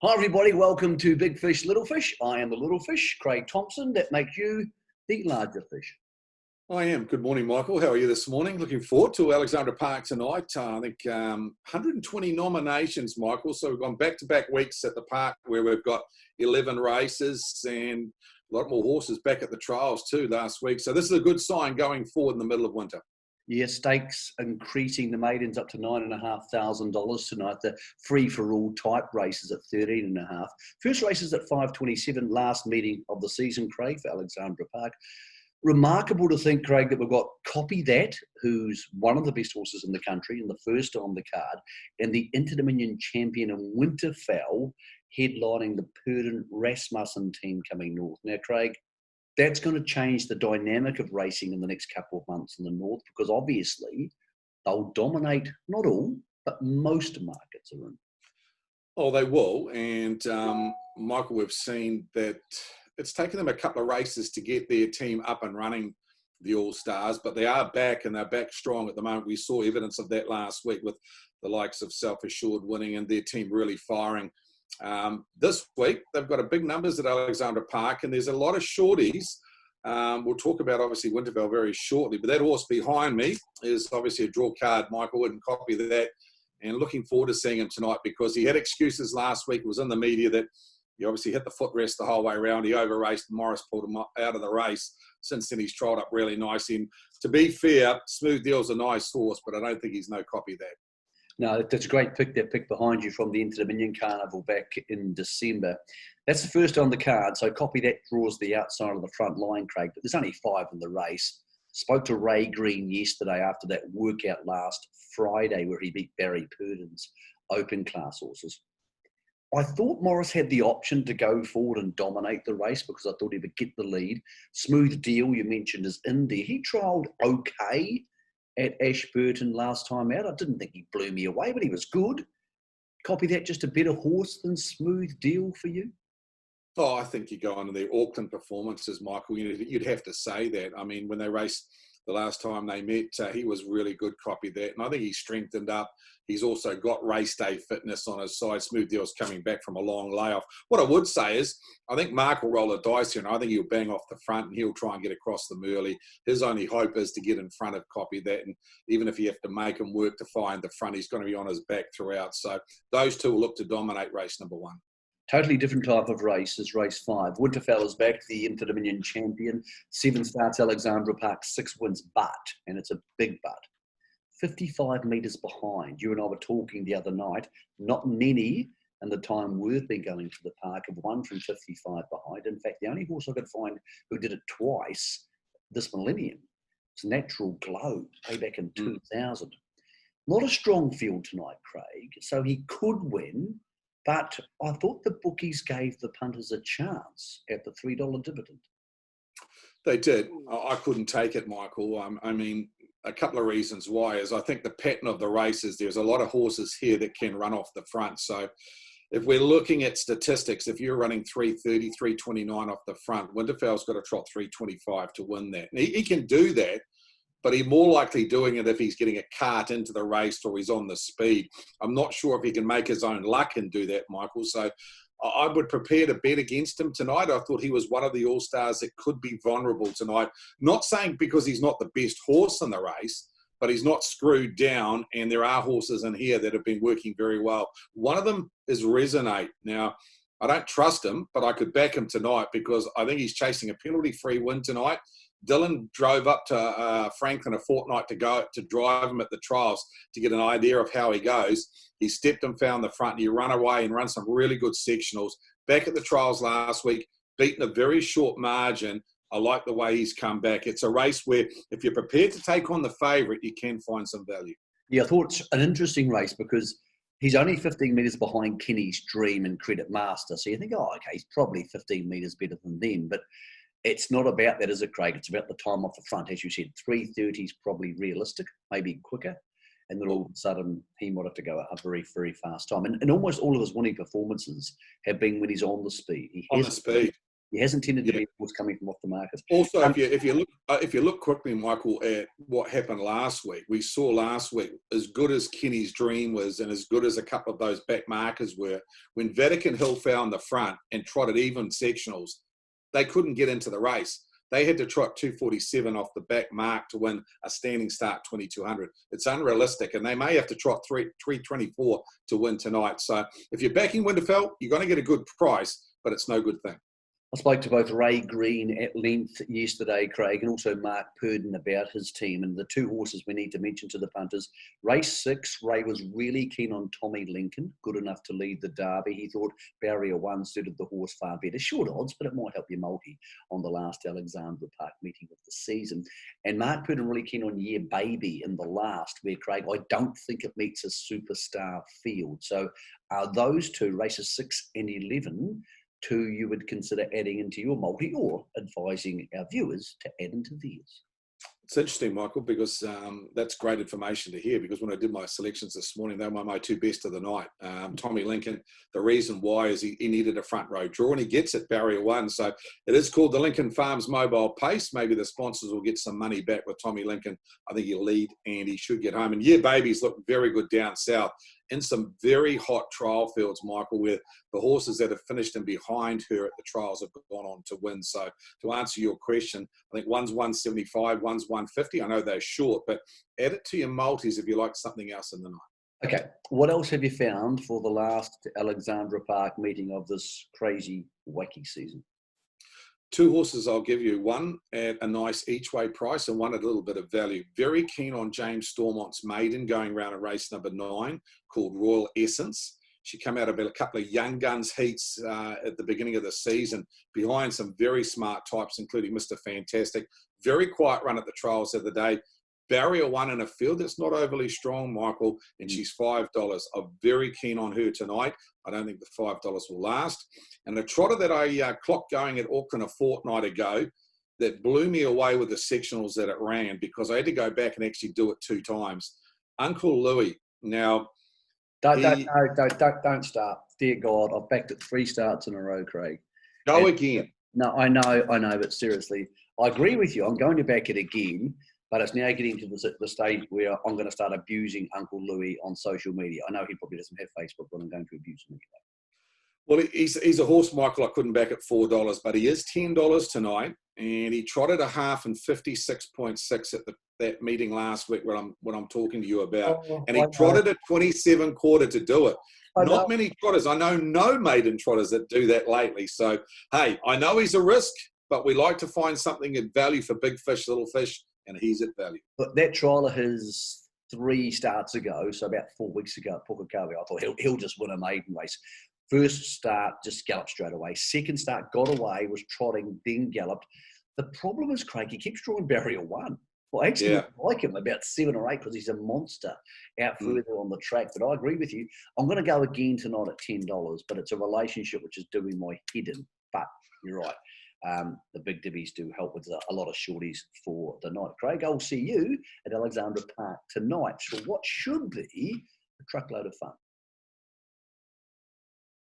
Hi everybody, welcome to Big Fish, Little Fish. I am the little fish, Craig Thompson. That makes you the larger fish. I am. Good morning, Michael. How are you this morning? Looking forward to Alexandra Park tonight. I think 120 nominations, Michael. So we've gone back-to-back weeks at the park where we've got 11 races and a lot more horses back at the trials too last week. So this is a good sign going forward in the middle of winter. Yeah, stakes increasing the maidens up to $9,500 tonight. The free-for-all type races at 13.5. First races at 5:27. Last meeting of the season, Craig, for Alexandra Park. Remarkable to think, Craig, that we've got Copy That, who's one of the best horses in the country and the first on the card, and the Inter-Dominion champion in Winterfell headlining the Purdon Rasmussen team coming north. Now, Craig, that's going to change the dynamic of racing in the next couple of months in the north, because obviously they'll dominate, not all, but most markets are in. Oh, they will. And Michael, we've seen that it's taken them a couple of races to get their team up and running, the All-Stars, but they are back and they're back strong at the moment. We saw evidence of that last week with the likes of Self-Assured winning and their team really firing. This week, they've got a big numbers at Alexandra Park, and there's a lot of shorties. We'll talk about, obviously, Winterfell very shortly, but that horse behind me is obviously a draw card. Michael wouldn't copy that, and looking forward to seeing him tonight because he had excuses last week. It was in the media that he obviously hit the footrest the whole way around. He over-raced. Morris pulled him out of the race. Since then, he's trialled up really nicely. And to be fair, Smooth Deal's a nice horse, but I don't think he's no copy that. No, that's a great pick, that pick behind you from the Inter-Dominion Carnival back in December. That's the first on the card, so Copy That draws the outside of the front line, Craig, but there's only 5 in the race. Spoke to Ray Green yesterday after that workout last Friday where he beat Barry Purdon's open class horses. I thought Morris had the option to go forward and dominate the race because I thought he would get the lead. Smooth Deal, you mentioned, is in there. He trialled okay at Ashburton last time out. I didn't think he blew me away, but he was good. Copy That, just a better horse than Smooth Deal for you? Oh, I think you go on to their Auckland performances, Michael. You'd have to say that. I mean, when they raced the last time they met, he was really good, Copy That. And I think he's strengthened up. He's also got race day fitness on his side. Smooth Deal's coming back from a long layoff. What I would say is, I think Mark will roll the dice here, and I think he'll bang off the front and he'll try and get across them early. His only hope is to get in front of Copy That. And even if you have to make him work to find the front, he's going to be on his back throughout. So those two will look to dominate race number 1. Totally different type of race is race 5. Winterfell is back, the Inter-Dominion champion. 7 starts Alexandra Park, 6 wins, but, and it's a big but, 55 metres behind. You and I were talking the other night, not many in the time we've been going to the park have won from 55 behind. In fact, the only horse I could find who did it twice this millennium was Natural Glow, way back in 2000. Not a strong field tonight, Craig, so he could win. But I thought the bookies gave the punters a chance at the $3 dividend. They did. I couldn't take it, Michael. I mean, a couple of reasons why is I think the pattern of the race is there's a lot of horses here that can run off the front. So if we're looking at statistics, if you're running 330, 329 off the front, Winterfell's got to trot 325 to win that. And he can do that, but he's more likely doing it if he's getting a cart into the race or he's on the speed. I'm not sure if he can make his own luck and do that, Michael. So I would prepare to bet against him tonight. I thought he was one of the All-Stars that could be vulnerable tonight. Not saying because he's not the best horse in the race, but he's not screwed down, and there are horses in here that have been working very well. One of them is Resonate. Now, I don't trust him, but I could back him tonight because I think he's chasing a penalty-free win tonight. Dylan drove up to Franklin a fortnight to go to drive him at the trials to get an idea of how he goes. He stepped and found the front. He run away and run some really good sectionals. Back at the trials last week, beaten a very short margin. I like the way he's come back. It's a race where if you're prepared to take on the favourite, you can find some value. Yeah, I thought it's an interesting race because he's only 15 metres behind Kenny's Dream and Credit Master. So you think, oh, okay, he's probably 15 metres better than them. But it's not about that, is it, Craig? It's about the time off the front. As you said, 3:30 is probably realistic, maybe quicker. And then all of a sudden, he might have to go a very, very fast time. And almost all of his winning performances have been when he's on the speed. On the speed. He hasn't tended to Yeah. be what's coming from off the market. Also, if you look quickly, Michael, at what happened last week, we saw last week, as good as Kenny's Dream was, and as good as a couple of those back markers were, when Vatican Hill found the front and trotted even sectionals, they couldn't get into the race. They had to trot 247 off the back mark to win a standing start 2200. It's unrealistic, and they may have to trot 324 to win tonight. So if you're backing Winterfell, you're going to get a good price, but it's no good thing. I spoke to both Ray Green at length yesterday, Craig, and also Mark Purdon about his team. And the two horses we need to mention to the punters. Race 6, Ray was really keen on Tommy Lincoln, good enough to lead the Derby. He thought Barrier 1 suited the horse far better. Short odds, but it might help you multi on the last Alexandra Park meeting of the season. And Mark Purdon really keen on Year Baby in the last, where, Craig, I don't think it meets a superstar field. So those two, races 6 and 11, two you would consider adding into your multi or advising our viewers to add into theirs? It's interesting, Michael, because that's great information to hear, because when I did my selections this morning, they were my two best of the night. Tommy Lincoln, the reason why is he needed a front row draw, and he gets it, Barrier 1. So it is called the Lincoln Farms Mobile Pace. Maybe the sponsors will get some money back with Tommy Lincoln. I think he'll lead and he should get home. And Year Babies look very good down south in some very hot trial fields, Michael, where the horses that have finished in behind her at the trials have gone on to win. So to answer your question, I think one's 175, one's 150. I know they're short, but add it to your multis if you like something else in the night. Okay, what else have you found for the last Alexandra Park meeting of this crazy, wacky season? Two horses I'll give you, one at a nice each-way price and one at a little bit of value. Very keen on James Stormont's maiden going around in race number 9 called Royal Essence. She came out of a couple of young guns heats at the beginning of the season behind some very smart types, including Mr. Fantastic. Very quiet run at the trials of the day. Barrier 1 in a field that's not overly strong, Michael, and she's $5. I'm very keen on her tonight. I don't think the $5 will last. And the trotter that I clocked going at Auckland a fortnight ago that blew me away with the sectionals that it ran, because I had to go back and actually do it 2 times. Uncle Louis. Now, Don't start. Dear God, I've backed it 3 starts in a row, Craig. Go again. No, I know, but seriously, I agree with you. I'm going to back it again, but it's now getting to the stage where I'm going to start abusing Uncle Louis on social media. I know he probably doesn't have Facebook, but I'm going to abuse him anyway. Well, he's a horse, Michael, I couldn't back at $4, but he is $10 tonight, and he trotted a half in 56.6 at that meeting last week what I'm talking to you about. And he trotted a 27 quarter to do it. Not many trotters. I know no maiden trotters that do that lately. So, hey, I know he's a risk, but we like to find something at value for big fish, little fish, and he's at value. But that trial of his 3 starts ago, so about 4 weeks ago at Pukekohe, I thought he'll just win a maiden race. First start, just galloped straight away. Second start, got away, was trotting, then galloped. The problem is, Craig, he keeps drawing Barrier 1. Well, I actually like him about 7 or 8 because he's a monster out further on the track. But I agree with you. I'm going to go again tonight at $10, but it's a relationship which is doing my head in. But you're right. The big divvies do help with a lot of shorties for the night. Craig, I'll see you at Alexandra Park tonight for what should be a truckload of fun.